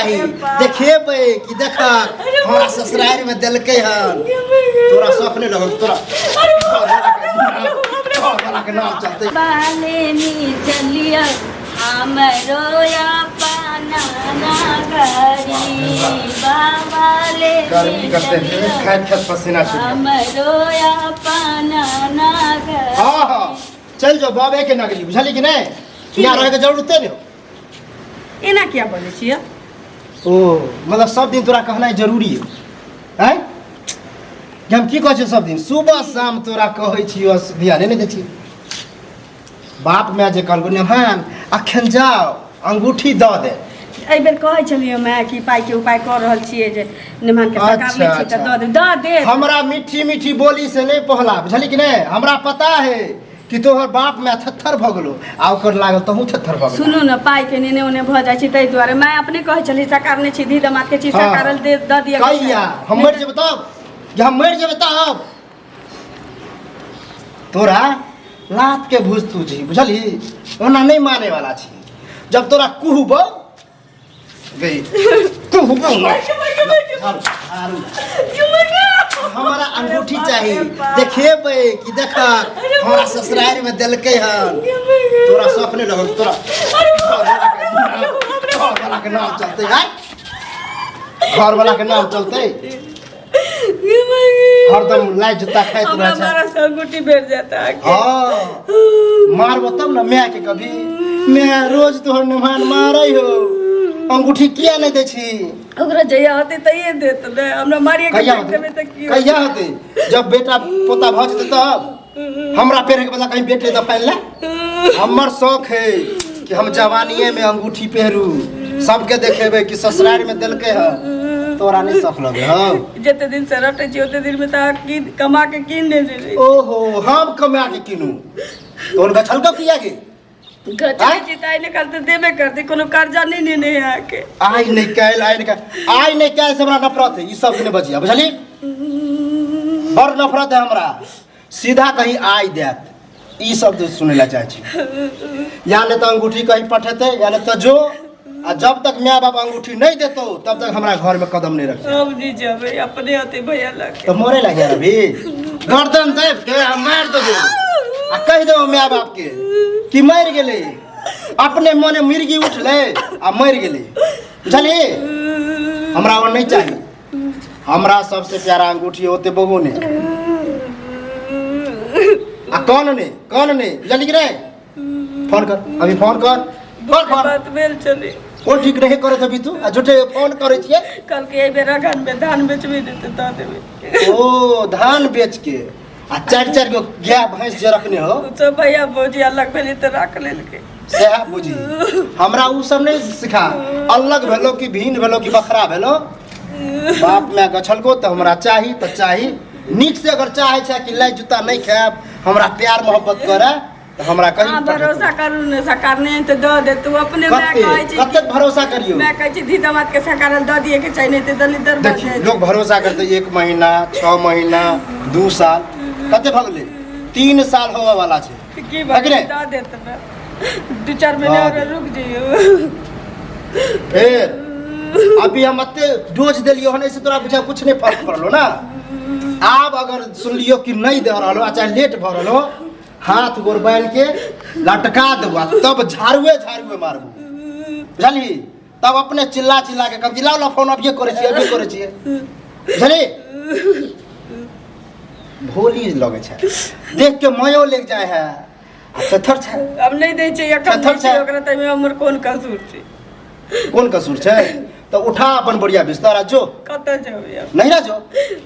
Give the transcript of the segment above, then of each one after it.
चाहिए देखेबे कि देखा हमारा ससुराल में दिलके हन तोरा शौक नहीं लगल तोरा के नाम चलते बाले नी चलिया हमरो या पाना ना करी बाबाले गर्मी करते हैं खैर खैर पसीना छूट हमरो या पाना ना करी हाँ हाँ चल जाओ बाबे के नगरी बुझली कि नहीं यहाँ रहे के जरूरत नहीं एना क्या बोले छियै ओ मतलब सब दिन तोरा कहना जरूरी है हैं कि हम की कहै छी सब दिन सुबह शाम तोरा कहै छी ध्यान नहीं दै छी बाप माय जे कहलगो नेमान अखन जाओ अंगूठी दऽ दे एहि बेर कहै छलियै मैं कि पाई के उपाय कर रहल छियै जे निमान के सरकार ले छी त दऽ दे हमरा मीठी मीठी बोली से नहीं पहला बुझली कि नहीं हमरा पता है कि तोहर बाप में थत्थर भ गेलो आ ओकर लागल तहू थत्थर भ गेलो सुनू न पाई के नेने ओने भ जाइ छी तै दुआरे मैं अपने कहै छलियै सरकार ने छी धी दमाद के छी सरकार दे द दिया कहिया हम मर जेबै तब कि हम मर जेबै तब तोरा लात के भूज तू छी बुझली ओना नहीं माने वाला छी जब तोरा कुहबो गई कुहबो हमारा अंगूठी चाहिए देखेबे कि देखा हमारा ससुराल में दिलके हन तोरा शौक नहीं लगल तोरा घर वाला के नाम चलते है घर वाला के नाम चलते हरदम लाई जूता खाइत रह छै हमारा अंगूठी भेट जाता है हां मारबो तब न मैं के कभी मैं रोज तोहर मेहमान मारै हो अंगूठी किया नहीं दे छी ओकरा जया होते तइए देत ने हमरा मारिए के देबे त की कहिया होते जब बेटा पोता भ जते तब हमरा पेरे के बला कहीं बेटे त पाइल ले हमर शौक है कि हम जवानीए में अंगूठी पहरू सबके देखेबे कि ससुराल में दिलके है तोरा नहीं शौक लगे हां जते दिन से रटे छी ओते दिन में त कमा के कीन दे ओहो हम कमा के किनू तोन का छलका किया के गचाई जिताई निकाल ते देबे करते कोनो कर्जा नहीं ने आके आई नहीं कैल से हमरा नफरत है ई सब ने बजिया बुझली बड़ नफरत है हमरा सीधा कहीं आई देत ई सब सुने ला चाहे छी या ने तो अंगूठी कहीं पठेते या ने तो जो आ जब तक माय बाप अंगूठी नहीं देतो तब तक हमरा घर में कदम नहीं रखे अब जी जाबे अपने आते भैया लगे तो मोरे लगे अभी गर्दन दे के मार दो आ कह दो माय बाप के कि मर गेले अपने मने मिर्गी उठले आ मर गेले बुझली हमरा और नहीं चाहिए हमरा सबसे प्यारा अंगूठी होते बहू ने आ कौन ने बुझली कि नहीं फोन कर अभी फोन कर बात बेल चले ओ ठीक रहे करे तभी तू आ झूठे फोन करे छिए कल के बेर अगन में धान बेचबे देते द देबे ओ धान बेच के आ चार गो गाय भैंस जे रखने हो तो भैया बोझी अलग भेली त रख लेलके सेहा बुझी हमरा उ सब नहीं सिखा अलग भेलो कि भीन भेलो कि बखरा भेलो बाप में गछलको त हमरा चाही नीक से अगर चाहे छै कि लाई जूता नहीं खाब हमरा प्यार मोहब्बत करे त हमरा कहीं भरोसा करू ने सरकार ने त द दे तू अपने मैं कहै छी कते भरोसा करियो मैं कहै छी धी दमाद के सरकार द दिए के चाहिए नहीं त दलित दर देखिए लोग भरोसा करते 1 महीना 6 महीना 2 साल कते भगले 3 साल होवे वाला छै की बात द दे त 2-4 महीना और रुक जइयो फिर अभी हम अते डोज देलियो हने से तोरा बुझा कुछ नहीं फर्क पड़लो ना अब अगर सुन लियो कि नहीं दे रहलो चाहे लेट भ रहलो हाथ गोर बांध के लटका देबा तब झाड़ुए मारबू बुझली तब अपने चिल्ला के कब जिला फोन अभी करे छिए बुझली भोली लगे छै देख के मयो लग जाए है थर छै अब नहीं दे छै एकम छै ओकरा त में हमर कोन कसूर छै तो उठा अपन बढ़िया बिस्तर जो कत जाबे नहीं जो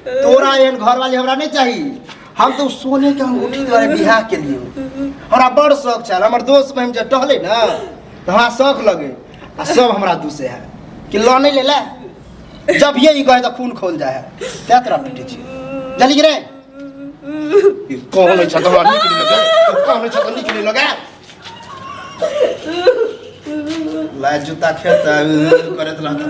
तोरा एहन घर वाली हमरा नहीं चाहिए हम तो सोने के अंगूठी द्वारा बियाह के लिए हमरा बड़ शौक छल हमर दोस्त बहिन जे टहले ना तो हमरा शौक लगे आ सब हमरा दूसे है कि लो नहीं ले ले जब ये कहे तो खून खोल जाए है त्या तोरा पीटे छी जल्दी रे कौन है छत हमरा निकली लगा लाय जूता खेता करत रहता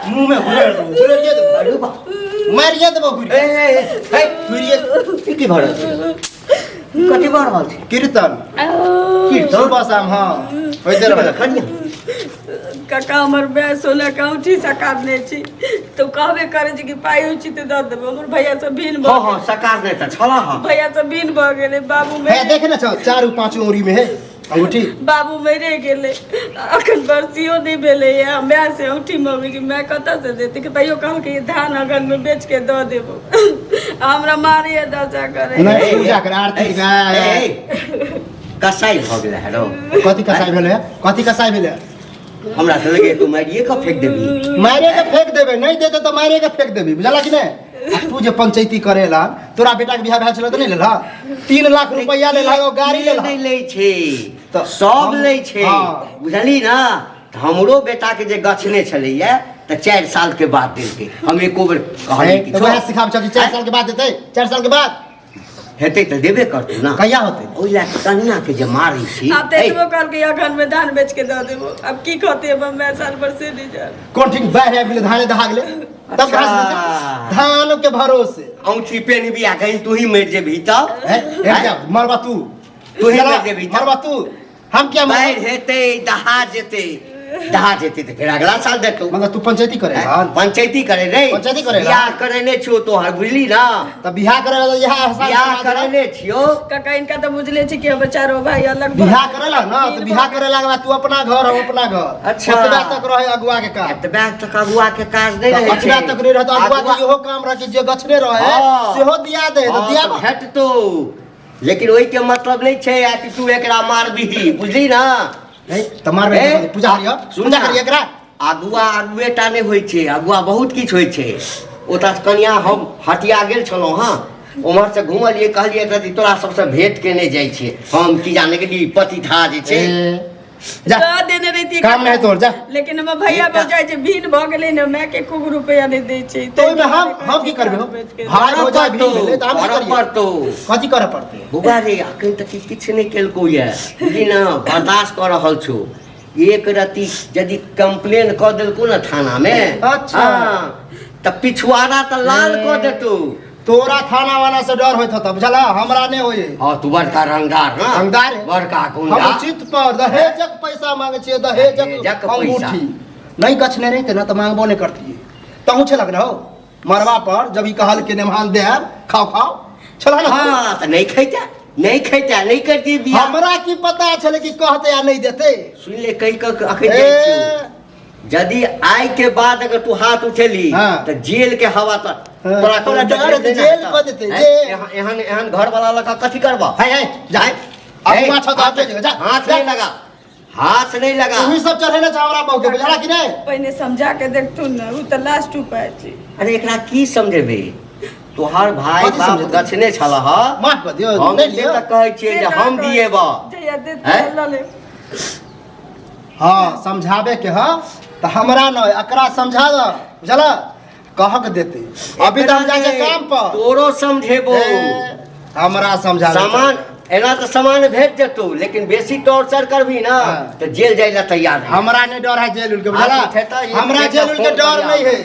मुंह में हुलर दो ये दो मारिए देबो हुरिया हुरिया की भरत कति बार हाल छै कीर्तन कीर्तन बस हम हां होय दे रे कनिया काका हमर बे सोना का उठी सकार नै छी तो कहबे करे छी कि पाई उची ते द देबो हमर भैया सब भीन भ हां सकार नै त छला हां भैया सब भीन भ गेले बाबू में है देखे ना 4 5 औरी में है अंगूठी बाबू मेरे गेले अखन बरसियो नहीं भेले है मैं से उठी मम्मी की मैं कत से देती कि तैयो कहल के धान अगन में बेच के द देबो हमरा मारिए दशा करे नहीं पूजा कर आरती गाय कसाई भ गेल हेरो कथि कसाई भेले कथि कसाई भेले हमरा त लगे तू मारिए के फेंक देबी मारे के फेंक देबे नहीं देते तो मारे के फेंक देबी बुझला कि नहीं तू जे पंचायती करेला तोरा बेटा के बियाह भेल छलो त नहीं लेला 3 लाख रुपया ले लागो गाड़ी ले नहीं ले छे तो सब हम- ले छे हाँ। बुझली ना त हमरो बेटा के जे गछने छलैया त 4 साल के बाद देलके हम एको बेर कहली कि तो वह सिखाब चल 4 साल के बाद देते 4 साल के बाद हेतै त देबे करतू ना कहिया होते ओइ ला कन्या के जे मारै छी आप तो एतबो कहल के अगन में धान बेच के द देबो अब की कहते अब मैं साल भर से नहीं जा कौन ठीक बाहर आबि गेले धाने दहा गेले तब अच्छा। घास देते धान के भरोसे औंठी पेन भी आ गई तू ही मर जेबही तब है क्या मरवा तू तू ही चला, मर जेबही तब। मरवा तू हम क्या बाहर हेतै दहा जेतै त फिर अगला साल देतौ मतलब तू पंचायती करे पंचायती करे रे पंचायती करे ला। बियाह करेने छियो तोहर बुझली ना तब बियाह करेला तो यह हसान बियाह करेने छियो काका इनका तो बुझले छी कि हम चारों भाई अलग बियाह करेला ना तो बियाह करेला के बाद तू अपना घर हम अपना घर अच्छा। ओतबा तक रहे अगुआ के काम एतबा तक अगुआ के काज नहीं रहे ओतबा तक रहे तो अगुआ के इहो काम रहे कि जे गछने रहे हाँ। सेहो दिया दे तो दिया बा। भेटतो लेकिन ओइ के मतलब नहीं छै आ कि तू एकरा मारबिही बुझली ना नहीं तो मारबे ए, पूजा हरियो सुन पूजा ना। करिए एकरा अगुआ अगुएटा नहीं होइ छै अगुआ बहुत किछ होइ छै ओता कनिया हम हटिया गेल छलहुँ हाँ उम्हर से घुमलिए कहलिए कि तोरा सबसे भेंट केने जाइ छै हम की जाने गेली पति था जे छै जा द देने रहती काम नहीं तोर जा लेकिन हम भैया एकटा- बोल जाय छै भीन भ गेले न मैं के खूब रुपया नहीं दे छै तो ओइमे हम की करबे हो भाई हो जाए भी मिले तो हम की करिए पड़तो कथी करे पड़ते बुआ रे अखन तक किछु नहीं केलको ये बुझली ना बर्दाश्त कर रहल छौ एक रति यदि कंप्लेन क देलको ना थाना में अच्छा। त पिछुआरा त लाल क देतौ तोरा थाना वाला से डर होत त बुझला हमरा नहीं होए और तू बड़का रंगदार ना रंगदार है। बड़का हम गुंडा उचित पर दहेजक पैसा मांगे छिए दहेजक दहेजक पैसा। अंगूठी नहीं गछने रहते ना तो मांगबो नहीं करती तहु छलक ना हो मरवा पर जब ई कहल के नेमान देब खाओ खाओ छला ना हाँ त नहीं खैता नहीं करती बियाह हमरा की पता छले कि कहते या नहीं देते सुन ले कहीं का अखन जाइ छियौ ए, यदि आय के बाद अगर तू हाथ उठेली हाँ। तो जेल के हवा तो हाँ। तोरा तोरा डर है, जेल कऽ देतै, जेल। एहन एहन घर वाला लगा कथी करबा है है जा अब माछा तो आते जा हाथ नहीं लगा हाथ नहीं लगा तू सब चढ़े ना हमरा बहु के बुझला कि नहीं पहले समझा के देखतू न उ त लास्ट उपाय छै अरे एकरा की समझेबे तोहार भाई कथी बाप समझेतै? गछने छला ह माफ कर दियो हम नहीं से लियो तक कहै छियै जे हम दिए बा जया दे हैं? ल ले हां समझावे के ह त हमरा न एकरा समझा द बुझला कह के देते अभी तो हम जाए छै काम पर तोरो समझेबो ए, हमरा समझा सामान एना तो सामान भेज देतौ लेकिन बेसी टॉर्चर करबी ना हाँ। तो जेल जाए ला तैयार है हमरा नहीं डर है जेल उल के बुझला हाथ उठेता, ये हमरा देखना जेल उल के फोन डर कर नहीं है